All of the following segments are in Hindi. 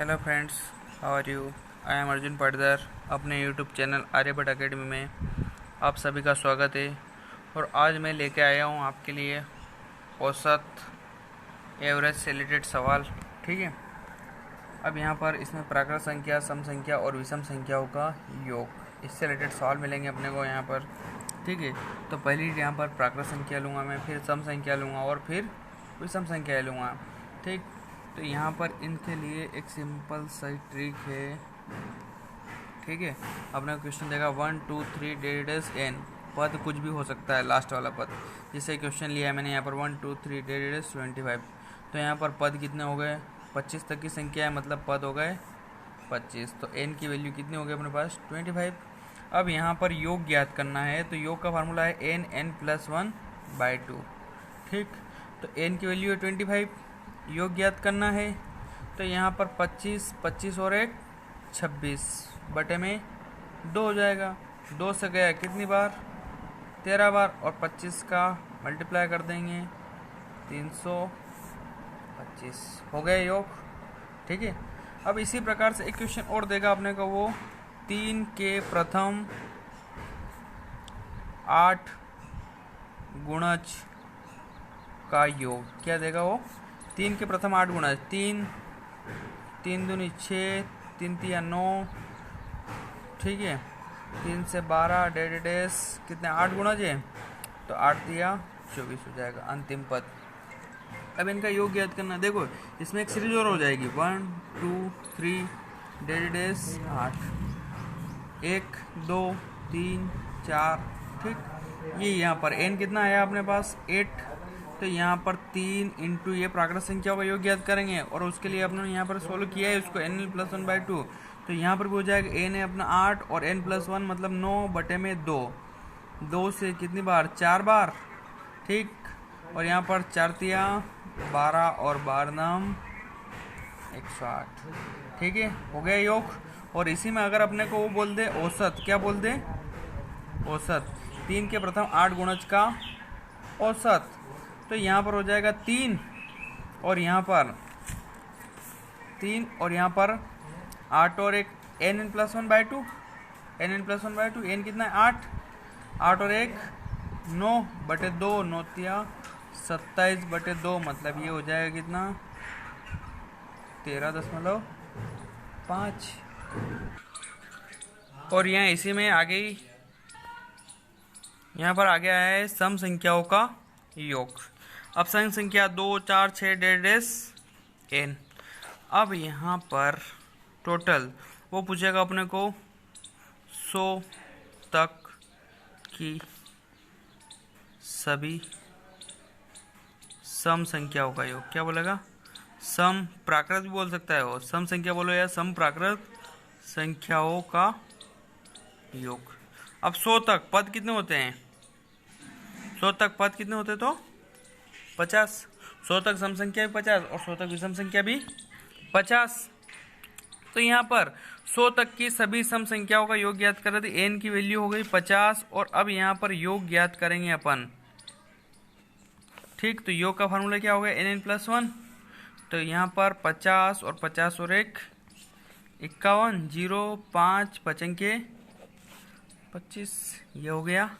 Hello friends, how are you. I am Arjun Patdar. अपने यूट्यूब चैनल आर्यभट्ट एकेडमी में आप सभी का स्वागत है। और आज मैं लेके आया हूँ आपके लिए औसत एवरेज से रिलेटेड सवाल। ठीक है। अब यहाँ पर इसमें प्राकृत संख्या, सम संख्या और विषम संख्याओं का योग, इससे रिलेटेड सवाल मिलेंगे अपने को यहाँ पर। ठीक है। तो पहली यहाँ पर प्राकृत संख्या लूँगा मैं, फिर सम संख्या लूँगा और फिर विषम संख्या लूँगा। ठीक। तो यहाँ पर इनके लिए एक सिंपल सा ट्रिक है। ठीक है। अपने क्वेश्चन देगा 1 2 3 डेडेस एन, पद कुछ भी हो सकता है, लास्ट वाला पद। जिससे क्वेश्चन लिया है मैंने यहाँ पर 1 2 3 डेडेस 25। तो यहाँ पर पद कितने हो गए? 25 तक की संख्या है, मतलब पद हो गए 25। तो एन की वैल्यू कितनी हो गई अपने पास? 25। अब यहाँ पर योग ज्ञात करना है, तो योग का फार्मूला है एन एन प्लस 1/2। ठीक। तो एन की वैल्यू है 25, योग ज्ञात करना है। तो यहाँ पर 25 25 और 1 26 बटे में 2 हो जाएगा। 2 से गया कितनी बार? 13 बार। और 25 का मल्टीप्लाई कर देंगे 325 हो गए योग। ठीक है। अब इसी प्रकार से एक क्वेश्चन और देगा अपने को, वो 3 के प्रथम 8 गुणज का योग। क्या देगा वो? 3 के प्रथम 8 गुणज, 3 3 दूनी 6, 3 तिया 9। ठीक है। 3 से 12 डेडेस कितने 8 गुणज है, तो 8 तिया 24 हो जाएगा अंतिम पद। अब इनका योग ज्ञात करना। देखो इसमें एक सीरीज और हो जाएगी, 1 2 3 डेडेस 8, 1 2 3 4। ठीक। ये यहाँ पर n कितना आया अपने पास? 8। तो यहाँ पर 3 इंटू ये प्राकृत संख्याओं का योग ज्ञात करेंगे, और उसके लिए अपने यहाँ पर सोल्व किया है उसको n प्लस 1/2। तो यहाँ पर भी हो जाएगा n है अपना 8 और n प्लस 1 मतलब 9 बटे में 2। 2 से कितनी बार? 4 बार। ठीक। और यहाँ पर 4 तिया 12 और 12 नाम 108। ठीक है, हो गया योग। और इसी में अगर अपने को वो बोल दे औसत, क्या बोल दे? औसत 3 के प्रथम 8 गुणज का औसत। तो यहाँ पर हो जाएगा 3 और यहाँ पर 3 और यहाँ पर 8 और 1 n plus 1/2। n plus 1/2, n कितना है? 8। 8 और 1 9 बटे 2, 9 तिया 27 बटे 2, मतलब ये हो जाएगा कितना? 13.5। और यहाँ इसी में आगे ही यहाँ पर आगे आया है सम संख्याओं का योग। अब सम संख्या 2 4 6 डेडेस n। अब यहाँ पर टोटल वो पूछेगा अपने को 100 तक की सभी सम संख्याओं का योग। क्या बोलेगा? सम प्राकृत भी बोल सकता है वो, सम संख्या बोलो या सम प्राकृत संख्याओं का योग। अब 100 तक पद कितने होते हैं? 100 तक पद कितने होते? तो 50। 100 तक सम संख्या भी 50 और 100 तक विषम संख्या भी 50। तो यहाँ पर 100 तक की सभी सम संख्याओं का योग ज्ञात कर रहे थे। n की वैल्यू हो गई 50 और अब यहाँ पर योग ज्ञात करेंगे अपन। ठीक। तो योग का फार्मूला क्या हो गया? n plus 1। तो यहाँ पर 50 और 50 और 1 51, 0 5 5 25, ये हो गया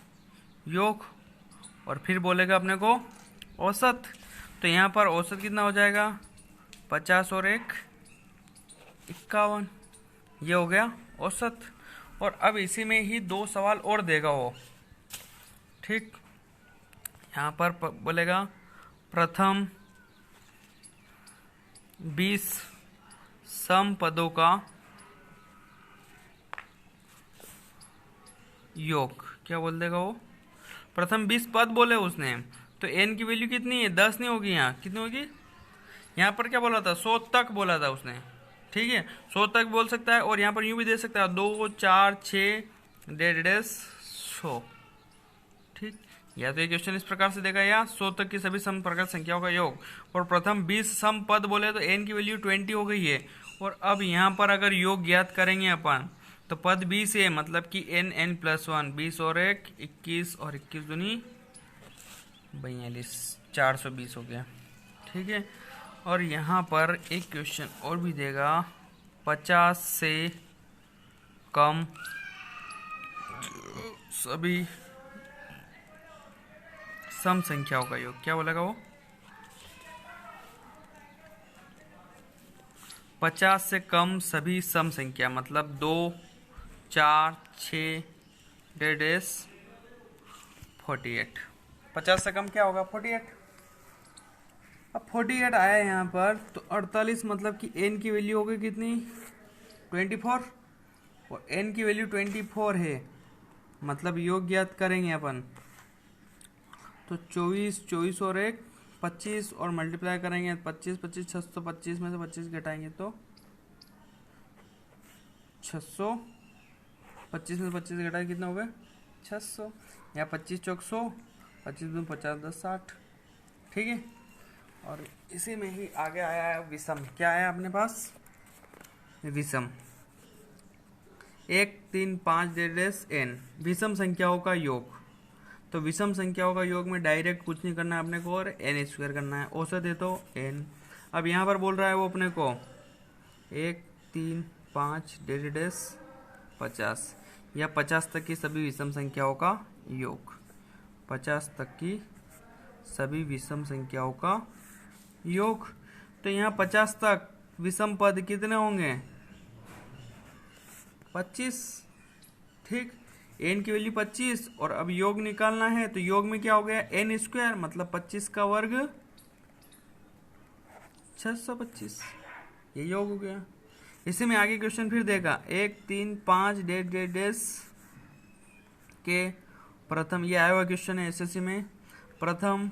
योग। और फिर बोलेगा अपने को औसत। तो यहाँ पर औसत कितना हो जाएगा? 50 और 1 51, ये हो गया औसत। और अब इसी में ही 2 सवाल और देगा वो। ठीक। यहाँ पर बोलेगा प्रथम 20 सम पदों का योग। क्या बोल देगा वो? प्रथम 20 पद बोले उसने, तो n की वैल्यू कितनी है? 10 नहीं होगी। यहाँ कितनी होगी? यहाँ पर क्या बोला था? 100 तक बोला था उसने। ठीक है, 100 तक बोल सकता है। और यहाँ पर यूँ भी दे सकता है 2 4 6 डेडेस 100। ठीक। या तो ये क्वेश्चन इस प्रकार से देगा, या 100 तक की सभी सम प्रकार संख्याओं का योग। और प्रथम 20 सम पद बोले तो n की वैल्यू 20 हो गई है। और अब यहाँ पर अगर योग ज्ञात करेंगे अपन, तो पद 20 है, मतलब कि n प्लस 1, 20 और 1 21 और 21 दूनी 42, 420 हो गया। ठीक है। और यहाँ पर एक क्वेश्चन और भी देगा, 50 से कम सभी सम संख्याओं का योग। क्या बोलेगा वो? 50 से कम सभी सम संख्या, मतलब 2, 4, 6, डेढ़ 48। 50 से कम क्या होगा? 48। अब 48 आया यहाँ पर, तो 48 मतलब कि n की वैल्यू होगी कितनी? 24, और n की वैल्यू 24 है, मतलब योग ज्ञात करेंगे अपन। तो 24 और 1 25, और मल्टीप्लाई करेंगे 25 25 625 में से 25 घटाएंगे तो 600, 25 में से 25 घटाए कितना हो गया? 600, या 25 चौक 100, 25 दूनी 50, 10 60। ठीक है, और इसी में ही आगे आया है विषम। क्या आया अपने पास? विषम 1 3 5 डेढ़ n विषम संख्याओं का योग। तो विषम संख्याओं का योग में डायरेक्ट कुछ नहीं करना है अपने को, और n स्क्वायर करना है। औसत है तो n। अब यहाँ पर बोल रहा है वो अपने को 1 3 5 डेढ़ 50, या 50 तक की सभी विषम संख्याओं का योग। 50 तक की सभी विषम संख्याओं का योग। तो यहाँ 50 तक विषम पद कितने होंगे? 25। ठीक, n की वैल्यू 25, और अब योग निकालना है, तो योग में क्या हो गया? n स्क्वायर, मतलब 25 का वर्ग 625, ये योग हो गया। इसी में आगे क्वेश्चन फिर देगा 1 3 5 डेढ़ के प्रथम, ये आया हुआ क्वेश्चन है एसएससी में, प्रथम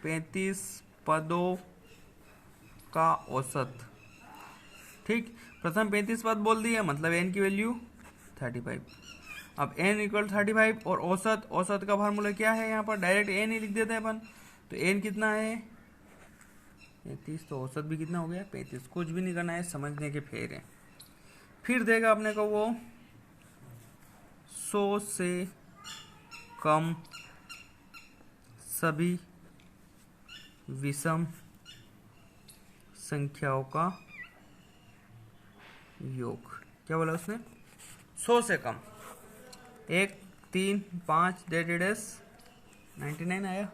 35 पदों का औसत। ठीक, प्रथम 35 पद बोल दिया, मतलब n की वैल्यू 35। अब n इक्वल 35, और औसत, औसत का फार्मूला क्या है? यहाँ पर डायरेक्ट n ही लिख देते हैं अपन। तो n कितना है? 35, तो औसत भी कितना हो गया? 35। कुछ भी नहीं करना है, समझने के फेर है। फिर देगा अपने को वो 100 से कम सभी विषम संख्याओं का योग। क्या बोला उसने? 100 से कम, 1 3 5 डेढ़ 99 आया।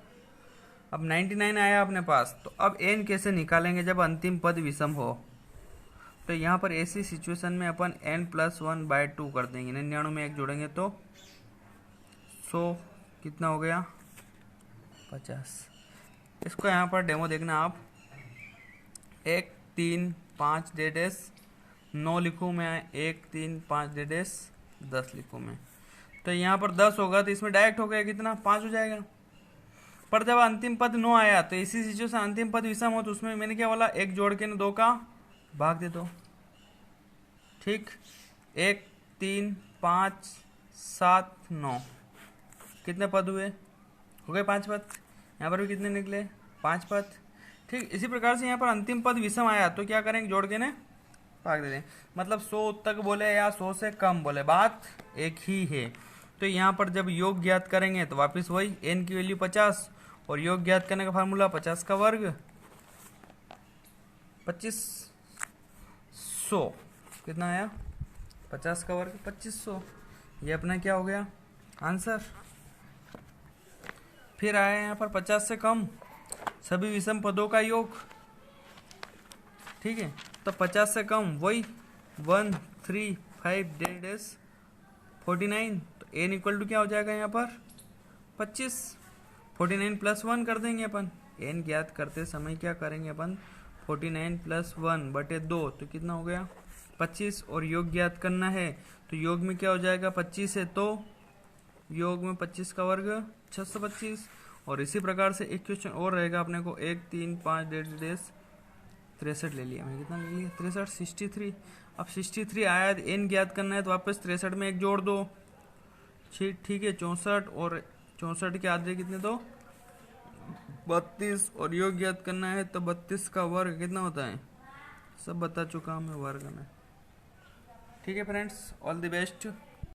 अब 99 आया अपने पास, तो अब n कैसे निकालेंगे जब अंतिम पद विषम हो? तो यहाँ पर ऐसी सिचुएशन में अपन n+1/2 कर देंगे। 99 में 1 जोड़ेंगे तो 100 कितना हो गया? 50। इसको यहाँ पर डेमो देखना आप। 1 3 5 डेढ़ 9 लिखूँ मैं, 1 3 5 डेढ़ 10 लिखूँ मैं, तो यहाँ पर 10 होगा, तो इसमें डायरेक्ट हो गया कितना? 5 हो जाएगा। पर जब अंतिम पद 9 आया, तो इसी सिचुएशन अंतिम पद विषम हो, तो उसमें मैंने क्या बोला? 1 जोड़ के 2 का भाग दे दो। ठीक, 1 3 5 7 9 कितने पद हुए? हो गए 5 पद। यहाँ पर भी कितने निकले? 5 पद। ठीक, इसी प्रकार से यहाँ पर अंतिम पद विषम आया, तो क्या करेंगे? जोड़ के भाग दे दें, मतलब 100 तक बोले या 100 से कम बोले, बात एक ही है। तो यहाँ पर जब योग ज्ञात करेंगे तो वापस वही n की वैल्यू 50, और योग ज्ञात करने का फार्मूला 50 का वर्ग 2500। कितना आया? 50 का वर्ग 2500। ये अपना क्या हो गया? आंसर। फिर आया यहाँ पर 50 से कम सभी विषम पदों का योग। ठीक है, तो 50 से कम वही 1 3 5 डेढ़ 49, तो n इक्वल टू क्या हो जाएगा यहाँ पर? 25। 49 + 1 कर देंगे अपन। n ज्ञात करते समय क्या करेंगे अपन? 49 + 1/2, तो कितना हो गया? 25। और योग ज्ञात करना है, तो योग में क्या हो जाएगा? 25 है, तो योग में 25 का वर्ग 625। और इसी प्रकार से एक क्वेश्चन और रहेगा अपने को, 1 3 5 डेढ़ 63 ले लिया मैंने। कितना ले लिया? 63 63। अब 63 आया, n ज्ञात करना है, तो वापस 63 में 1 जोड़ दो। ठीक है, 64, और 64 के आधे कितने? तो 32। और योग ज्ञात करना है, तो 32 का वर्ग कितना होता है? सब बता चुका हूँ मैं वर्ग में। ठीक है फ्रेंड्स, ऑल द बेस्ट।